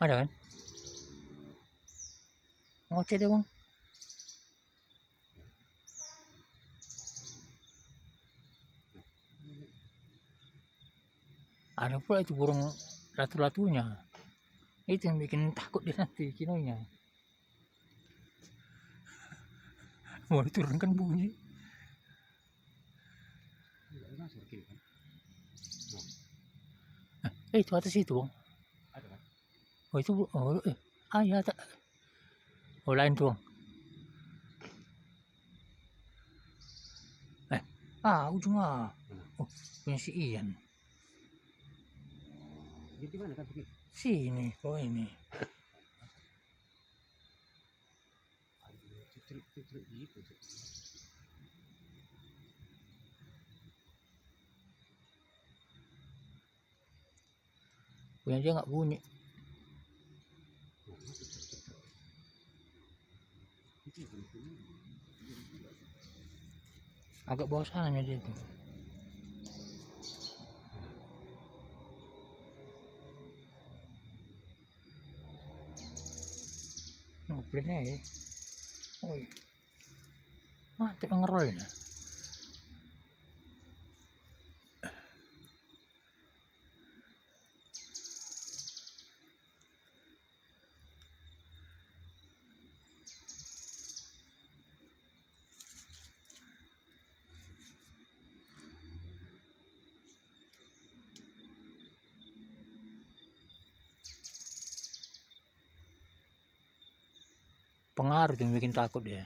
Ada kan? Ngoceh deh bang. Ada pula itu burung ratu-ratunya. Itu yang bikin takut dia nanti kinonya. Mau diturunkan bunyi. Itu atas itu bang. Oh itu ya tak. Oh lain tuh bang. Ujung Oh punya si Ian. Di mana kan? Sini, oh ini. Punya dia nggak bunyi. Agak bawah sananya dia tuh. Oh, plannya ya. Oh, mantap ngerolnya. Pengaruh tuh yang bikin takut dia.